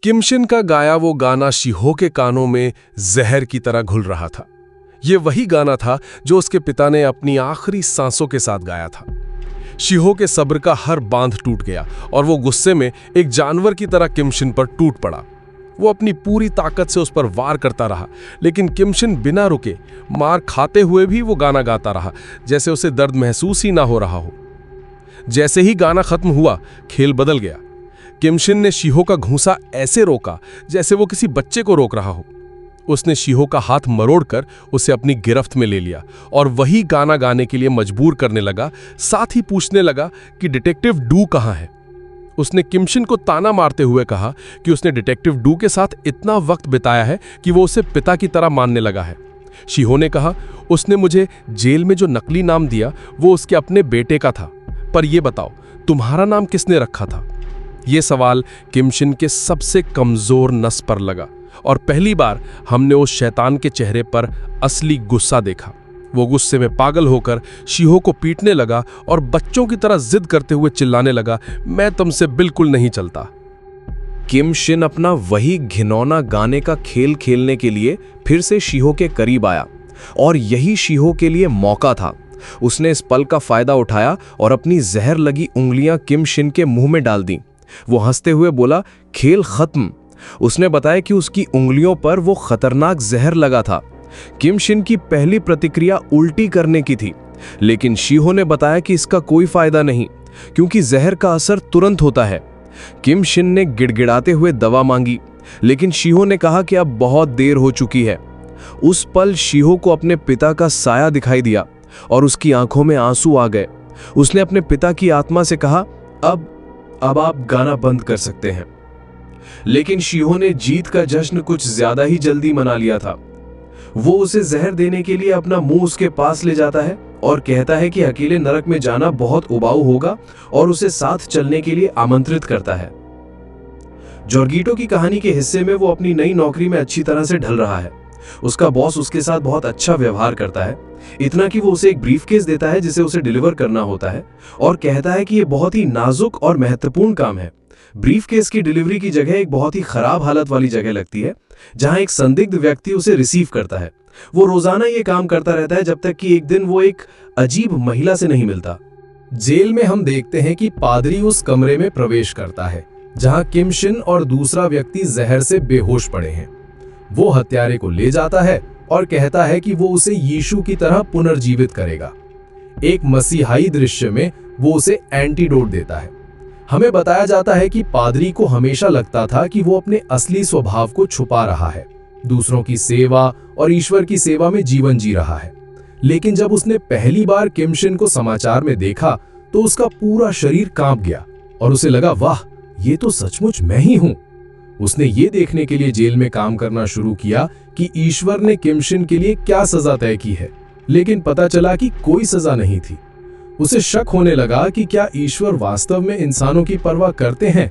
किमशिन का गाया वो गाना शिहो के कानों में जहर की तरह घुल रहा था। ये वही गाना था जो उसके पिता ने अपनी आखिरी सांसों के साथ गाया था। शिहो के सब्र का हर बांध टूट गया और वो गुस्से में एक जानवर की तरह किमशिन पर टूट पड़ा। वो अपनी पूरी ताकत से उस पर वार करता रहा, लेकिन किमशिन बिना रुके मार खाते हुए भी वो गाना गाता रहा, जैसे उसे दर्द महसूस ही ना हो रहा हो। जैसे ही गाना खत्म हुआ, खेल बदल गया। किमशिन ने शिहो का घूंसा ऐसे रोका जैसे वो किसी बच्चे को रोक रहा हो। उसने शिहो का हाथ मरोड़कर उसे अपनी गिरफ्त में ले लिया और वही गाना गाने के लिए मजबूर करने लगा। साथ ही पूछने लगा कि डिटेक्टिव डू कहाँ है। उसने किमशिन को ताना मारते हुए कहा कि उसने डिटेक्टिव डू के साथ इतना वक्त बिताया है कि वो उसे पिता की तरह मानने लगा है। शिहो ने कहा, उसने मुझे जेल में जो नकली नाम दिया वो उसके अपने बेटे का था, पर यह बताओ तुम्हारा नाम किसने रखा था? यह सवाल किमशिन के सबसे कमजोर नस पर लगा और पहली बार हमने उस शैतान के चेहरे पर असली गुस्सा देखा। वो गुस्से में पागल होकर शिहो को पीटने लगा और बच्चों की तरह जिद करते हुए चिल्लाने लगा, मैं तुमसे बिल्कुल नहीं चलता। किमशिन अपना वही घिनौना गाने का खेल खेलने के लिए फिर से शिहो के करीब आया और यही शिहो के लिए मौका था। उसने इस पल का फायदा उठाया और अपनी जहर लगी उंगलियां किमशिन के मुंह में डाल दी। वो हंसते हुए बोला, खेल खत्म। उसने बताया कि उसकी उंगलियों पर वो खतरनाक जहर लगा था। किमशिन की पहली प्रतिक्रिया उल्टी करने की थी, लेकिन शिहो ने बताया कि इसका कोई फायदा नहीं, क्योंकि जहर का असर तुरंत होता है। किमशिन ने गिड़गिड़ाते हुए दवा मांगी, लेकिन शिहो ने कहा कि अब बहुत देर हो चुकी है। उस पल शिहो को अपने पिता का साया दिखाई दिया और उसकी आंखों में आंसू आ गए। उसने अपने पिता की आत्मा से कहा, अब आप गाना बंद कर सकते हैं। लेकिन शिहो ने जीत का जश्न कुछ ज्यादा ही जल्दी मना लिया था। वो उसे जहर देने के लिए अपना मुंह उसके पास ले जाता है और कहता है कि अकेले नरक में जाना बहुत उबाऊ होगा और उसे साथ चलने के लिए आमंत्रित करता है। जॉर्गीटो की कहानी के हिस्से में वो अपनी नई नौकरी में अच्छी तरह से ढल रहा है। उसका बॉस उसके साथ बहुत अच्छा व्यवहार करता है, इतना कि वो उसे एक ब्रीफकेस देता है जिसे उसे डिलीवर करना होता है और कहता है कि ये बहुत ही नाजुक और महत्वपूर्ण काम है। ब्रीफकेस की डिलीवरी की जगह एक बहुत ही खराब हालत वाली जगह लगती है, जहां एक संदिग्ध व्यक्ति उसे रिसीव करता है। वो रोजाना ये काम करता रहता है जब तक कि एक दिन वो एक अजीब महिला से नहीं मिलता। जेल में हम देखते हैं कि पादरी उस कमरे में प्रवेश करता है जहां किमशिन और दूसरा व्यक्ति जहर से बेहोश पड़े हैं। वो हत्यारे को ले जाता है और कहता है कि वो उसे यीशु की तरह पुनर्जीवित करेगा। एक मसीहाई दृश्य में वो उसे एंटीडोट देता है। हमें बताया जाता है कि पादरी को हमेशा लगता था कि वो अपने असली स्वभाव को छुपा रहा है, दूसरों की सेवा और ईश्वर की सेवा में जीवन जी रहा है। लेकिन जब उसने पहली बार किमशिन को समाचार में देखा तो उसका पूरा शरीर कांप गया और उसे लगा, वाह, ये तो सचमुच मैं ही हूं। उसने ये देखने के लिए जेल में काम करना शुरू किया कि ईश्वर ने किमशिन के लिए क्या सजा तय की है, लेकिन पता चला कि कोई सजा नहीं थी। उसे शक होने लगा कि क्या ईश्वर वास्तव में इंसानों की परवाह करते हैं।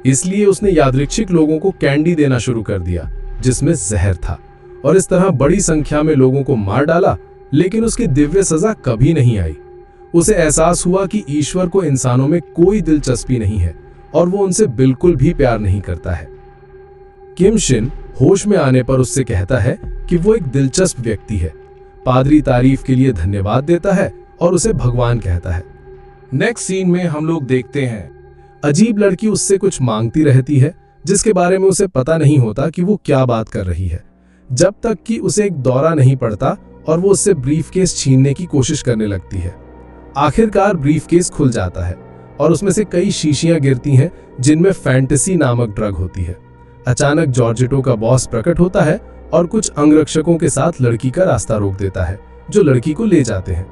इसलिए उसने यादृच्छिक लोगों को कैंडी देना शुरू कर दिया जिसमें जहर था और इस तरह बड़ी संख्या में लोगों को मार डाला, लेकिन उसकी दिव्य सजा कभी नहीं आई। उसे एहसास हुआ कि ईश्वर को इंसानों में कोई दिलचस्पी नहीं है और वो उनसे बिल्कुल भी प्यार नहीं करता है। किमशिन होश में आने पर उससे कहता है कि वो एक दिलचस्प व्यक्ति है। पादरी तारीफ के लिए धन्यवाद देता है और उसे भगवान कहता है। नेक्स्ट सीन में हम लोग देखते हैं अजीब लड़की उससे कुछ मांगती रहती है जिसके बारे में उसे पता नहीं होता कि वो क्या बात कर रही है, जब तक कि उसे एक दौरा नहीं पड़ता और वो उससे ब्रीफकेस छीनने की कोशिश करने लगती है। आखिरकार ब्रीफकेस खुल जाता है और उसमें से कई शीशियां गिरती हैं जिनमें फैंटेसी नामक ड्रग होती है। अचानक जॉर्जेटो का बॉस प्रकट होता है और कुछ अंगरक्षकों के साथ लड़की का रास्ता रोक देता है जो लड़की को ले जाते हैं।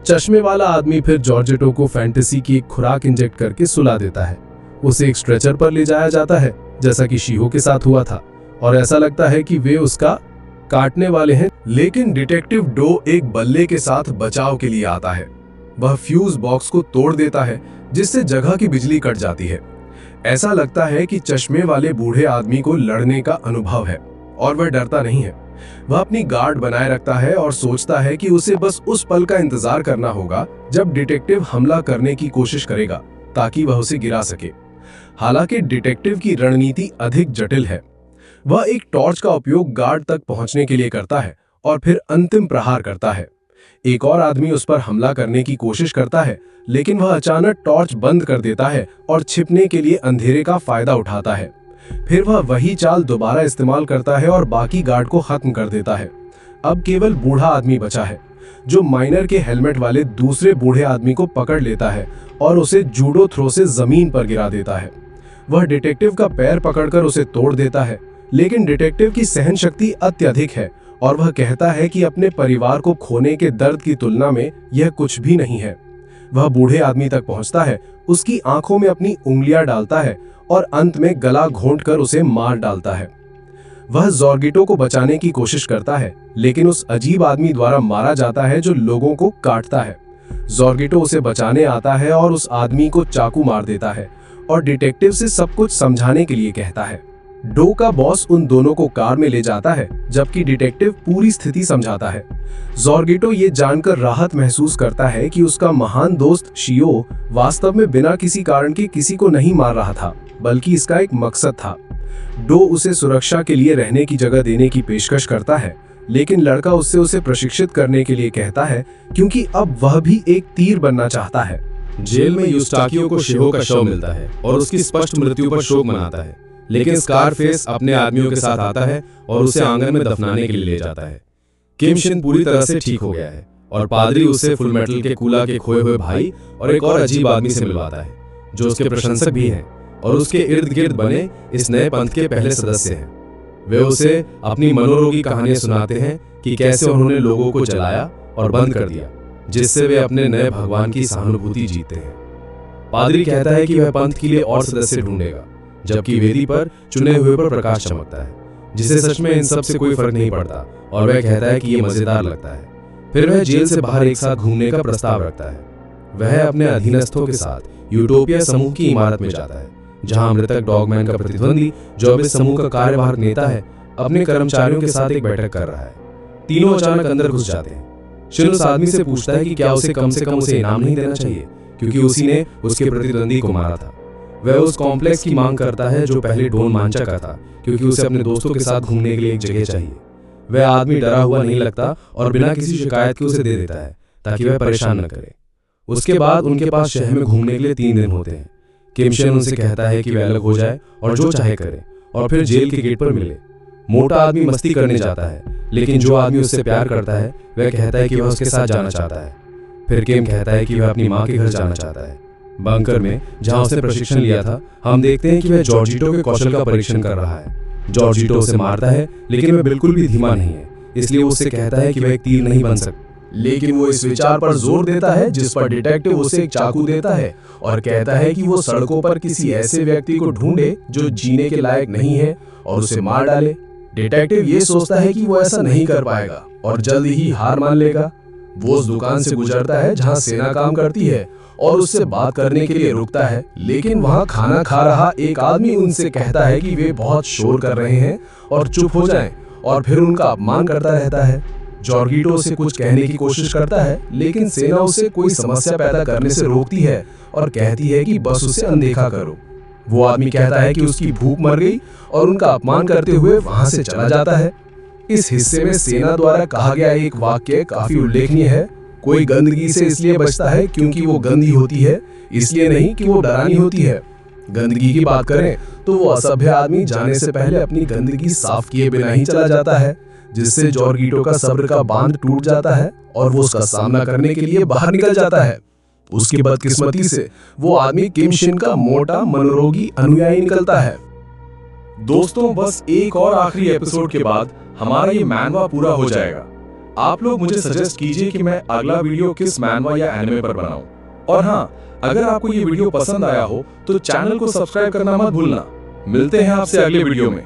चश्मे वाला आदमी फिर जॉर्जेटो को फैंटेसी की एक खुराक इंजेक्ट करके सुला देता है। उसे एक स्ट्रेचर पर ले जाया जाता है जैसा कि शिहो के साथ हुआ था और ऐसा लगता है कि वे उसका काटने वाले हैं, लेकिन डिटेक्टिव डो एक बल्ले के साथ बचाव के लिए आता है। वह फ्यूज बॉक्स को तोड़ देता है जिससे जगह की बिजली कट जाती है। ऐसा लगता है कि चश्मे वाले बूढ़े आदमी को लड़ने का अनुभव है और वह डरता नहीं है। वह अपनी गार्ड बनाए रखता है और सोचता है कि उसे बस उस पल का इंतजार करना होगा जब डिटेक्टिव हमला करने की कोशिश करेगा ताकि वह उसे गिरा सके। हालांकि डिटेक्टिव की रणनीति अधिक जटिल है। वह एक टॉर्च का उपयोग गार्ड तक पहुंचने के लिए करता है और फिर अंतिम प्रहार करता है। एक और आदमी उस पर हमला करने की कोशिश करता है, लेकिन वह अचानक टॉर्च बंद कर देता है और छिपने के लिए अंधेरे का फायदा उठाता है। फिर वह वही चाल दोबारा इस्तेमाल करता है और बाकी गार्ड को खत्म कर देता है। अब केवल बूढ़ा आदमी बचा है, जो माइनर के हेलमेट वाले दूसरे बूढ़े आदमी को पकड़ लेता है और उसे जूडो थ्रो से जमीन पर गिरा देता है। वह डिटेक्टिव का पैर पकड़कर उसे तोड़ देता है, लेकिन डिटेक्टिव की सहन शक्ति अत्यधिक है और वह कहता है कि अपने परिवार को खोने के दर्द की तुलना में यह कुछ भी नहीं है। वह बूढ़े आदमी तक पहुंचता है, उसकी आंखों में अपनी उंगलियां डालता है और अंत में गला घोंटकर उसे मार डालता है। वह जॉर्गिटो को बचाने की कोशिश करता है, लेकिन उस अजीब आदमी द्वारा मारा जाता है जो लोगों को काटता है। जॉर्गिटो उसे बचाने आता है और उस आदमी को चाकू मार देता है और डिटेक्टिव से सब कुछ समझाने के लिए कहता है। डो का बॉस उन दोनों को कार में ले जाता है, जबकि डिटेक्टिव पूरी स्थिति समझाता है। जॉर्गिटो ये जानकर राहत महसूस करता है कि उसका महान दोस्त शियो वास्तव में बिना किसी कारण के किसी को नहीं मार रहा था, बल्कि इसका एक मकसद था। डो उसे सुरक्षा के लिए रहने की जगह देने की पेशकश करता है, लेकिन लड़का उससे उसे प्रशिक्षित करने के लिए कहता है, क्योंकि अब वह भी एक तीर बनना चाहता है। जेल में यूस्टाकियो को शिहो का शव मिलता है और उसकी स्पष्ट मृत्यु पर शोक मनाता है, लेकिन स्कारफेस अपने आदमियों के साथ आता है और उसे आंगन में दफनाने के लिए ले जाता है। किम शिन पूरी तरह से ठीक हो गया है और पादरी उसे फुल मेटल के कूला के खोए हुए भाई और एक और अजीब आदमी से मिलवाता है, जो उसके प्रशंसक भी हैं और उसके इर्द गिर्द बने इस नए पंथ के पहले सदस्य हैं। वे उसे अपनी मनोरोगी कहानियां सुनाते हैं कि कैसे उन्होंने लोगों को जलाया और बंद कर दिया, जिससे वे अपने नए भगवान की सहानुभूति जीतते हैं। पादरी कहता है कि वह पंथ के लिए और सदस्य ढूंढेगा, जबकि वेदी पर चुने हुए पर प्रकाश चमकता है, जिसे सच में इन सब से कोई फर्क नहीं पड़ता, और वह कहता है कि ये मजेदार लगता है। फिर वह जेल से बाहर एक साथ घूमने का प्रस्ताव रखता है। वह अपने अधीनस्थों के साथ यूटोपिया समूह की इमारत में जाता है, जहां मृतक डॉगमैन का प्रतिद्वंदी, जो अब इस समूह का कार्यवाहक नेता है, अपने कर्मचारियों के साथ एक बैठक कर रहा है। तीनों अचानक अंदर घुस जाते हैं। शिन उस आदमी से पूछता है कि क्या उसे कम से कम उसे इनाम नहीं देना चाहिए, क्योंकि उसी ने उसके प्रतिद्वंदी को मारा था। वह उस कॉम्प्लेक्स की मांग करता है जो पहले डोन मांचा का था, क्योंकि उसे अपने दोस्तों के साथ घूमने के लिए एक जगह चाहिए। वह आदमी डरा हुआ नहीं लगता और बिना किसी शिकायत के उसे दे देता है, ताकि वह परेशान न करे। उसके बाद उनके पास शहर में घूमने के लिए 3 दिन होते हैं। किम शिन उनसे कहता है कि वह अलग हो जाए और जो चाहे करे, और फिर जेल के गेट पर मिले। मोटा आदमी मस्ती करने जाता है, लेकिन जो आदमी उससे प्यार करता है वह कहता है कि वह उसके साथ जाना चाहता है। फिर किम कहता है कि वह अपनी माँ के घर जाना चाहता है। बंकर में, जहां उसने प्रशिक्षण लिया था, हम देखते हैं कि वह जॉर्जिटो के कौशल का परीक्षण कर रहा है। जॉर्जिटो उसे मारता है, लेकिन वह बिल्कुल भी धीमा नहीं है, इसलिए उससे कहता है कि वह एक तीर नहीं बन सकता। लेकिन वो इस विचार पर जोर देता है जिस पर डिटेक्टिव उसे एक चाकू देता है और कहता है कि वो सड़कों पर किसी ऐसे व्यक्ति को ढूंढे जो जीने के लायक नहीं है और उसे मार डाले। डिटेक्टिव ये सोचता है कि वो ऐसा नहीं कर पाएगा और जल्द ही हार मान लेगा। वो उस दुकान से गुजरता है जहां सेना काम करती है और उससे बात करने के लिए रुकता है, लेकिन वहां खाना खा रहा एक आदमी उनसे कहता है कि वे बहुत शोर कर रहे हैं और चुप हो जाएं, और फिर उनका अपमान करता रहता है। जॉर्गिटो से कुछ कहने की कोशिश करता है, लेकिन सेना उसे कोई समस्या पैदा करने से रोकती है और कहती है कि बस उसे अनदेखा करो। वो आदमी कहता है कि उसकी भूख मर गई और उनका अपमान करते हुए वहां से चला जाता है। इस हिस्से में सेना द्वारा कहा गया एक वाक्य काफी उल्लेखनीय है। कोई गंदगी से इसलिए बचता है क्योंकि वो गंदी होती है, इसलिए नहीं कि वो डरानी होती है। गंदगी की बात करें तो वो असभ्य आदमी जाने से पहले अपनी गंदगी साफ किए बिना ही चला जाता है, जिससे जॉर्गिटो का सब्र का बांध टूट जाता है और वो उसका सामना करने के लिए बाहर निकल जाता है। उसकी बदकिस्मती से वो आदमी किम शिन का मोटा मनोरोगी अनुयायी निकलता है। दोस्तों, बस एक और आखिरी एपिसोड के बाद हमारा ये मैनवा पूरा हो जाएगा। आप लोग मुझे सजेस्ट कीजिए कि मैं अगला वीडियो किस मैनवा या एनिमे पर बनाऊं। और हाँ, अगर आपको ये वीडियो पसंद आया हो तो चैनल को सब्सक्राइब करना मत भूलना। मिलते हैं आपसे अगले वीडियो में।